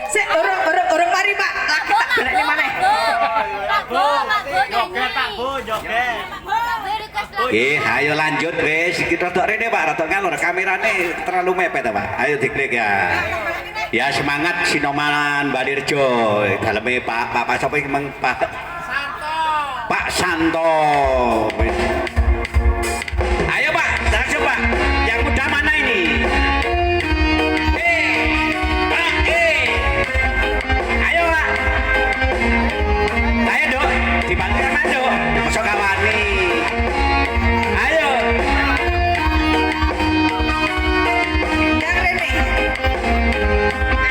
Sik urung mari Pak. Lagi tak golekne maneh. Joget Pak Bu, joget. Ayo lanjut wis. Kita tok rene Pak, rada ngalor kamerane terlalu mepet Pak. Ayo diklik ya. Ya semangat Sinoman Badirjo. Daleme Pak sapa iki Mang Pak Santo. Pak Santo. Ayo Pak, langsung Pak. Yang muda mana ini? Pak, ayo Pak. Ayo Dok, dibantu sama Dok. Masuk kawani. Ayo. Yang rene.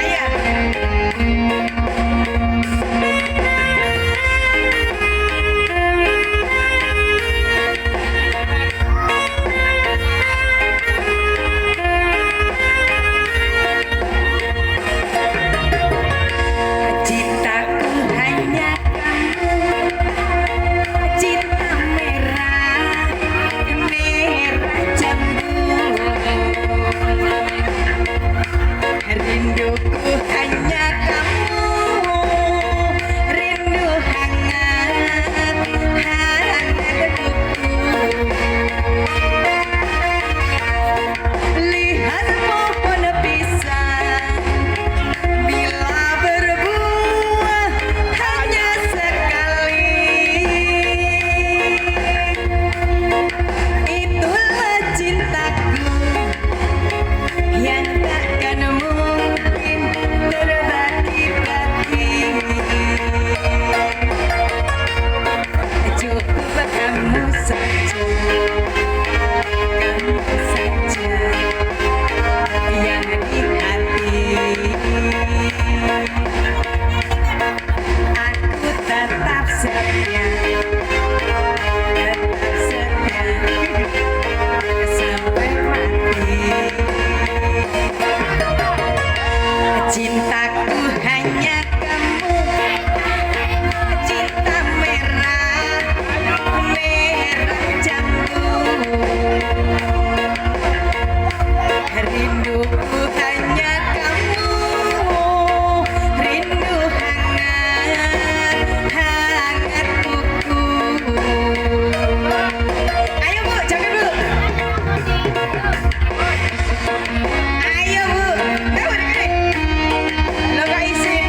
Ayo. Cintaku hanya kamu, cinta merah, merah jambu. Rinduku hanya kamu, rindu hangat, hangat buku. Lihat pohon pisang, bila berbuah hanya sekali. Itulah cintaku yang takkan mungkin terbagi-bagi. Cukup kamu saja, kamu saja yang di hati. Aku tetap setia, sampai mati. Cintaku hanya kamu, cinta merah, merah jambu. Rinduku hanya kamu, rindu hangat, hangat buku. Ayo Bu, joget Bu. Ayo Bu, ayo deh. Lo gak izin.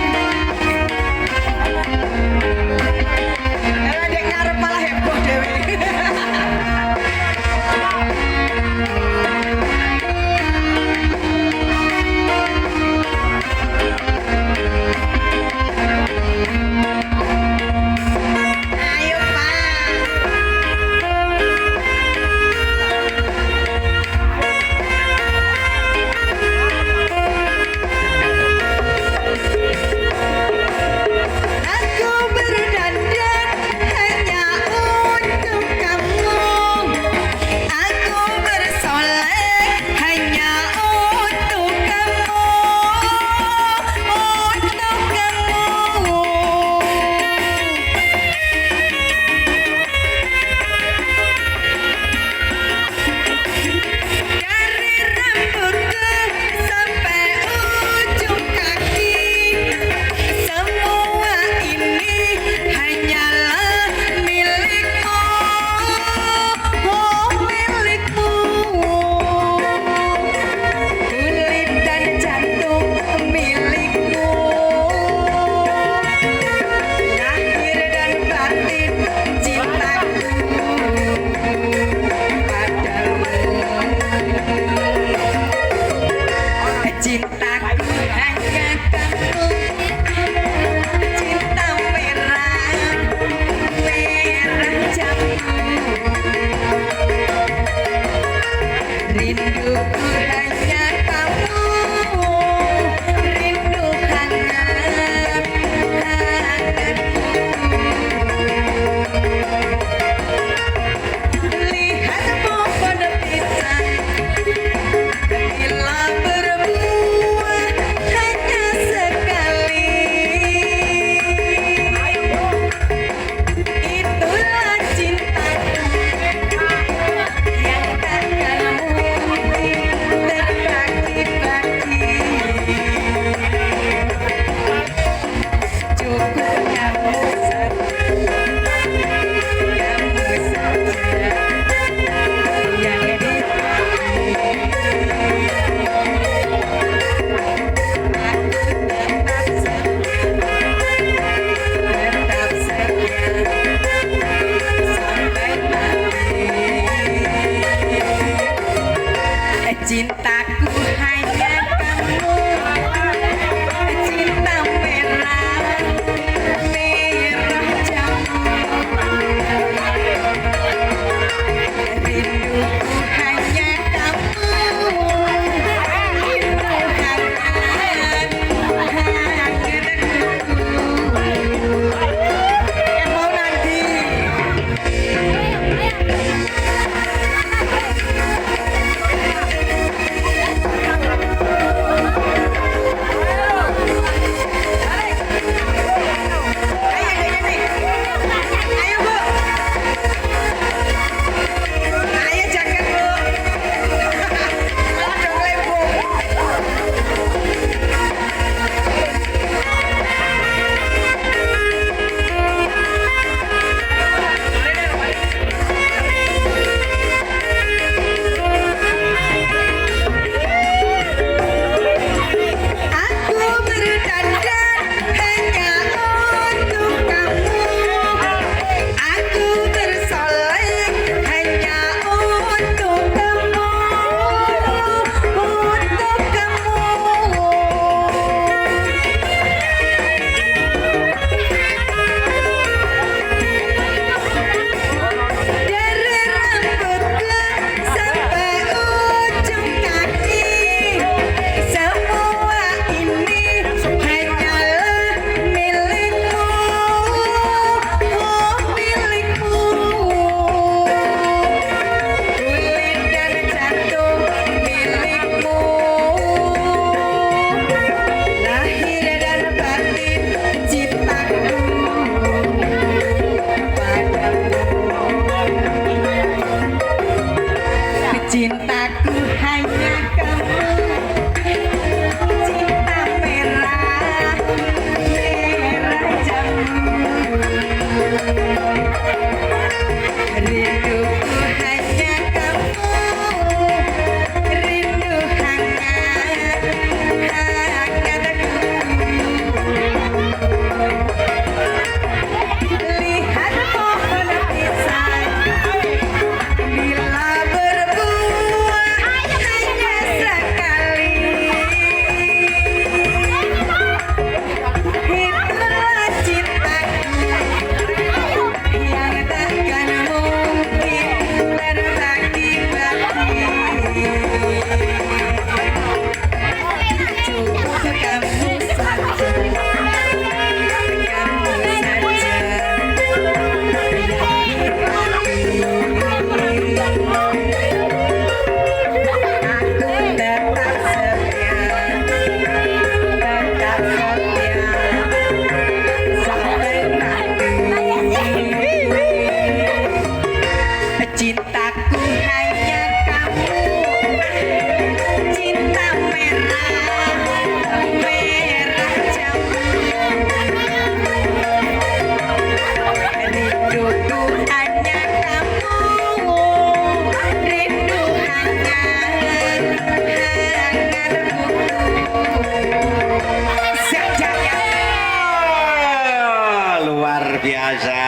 biasa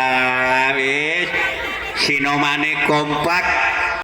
wis sinomane kompak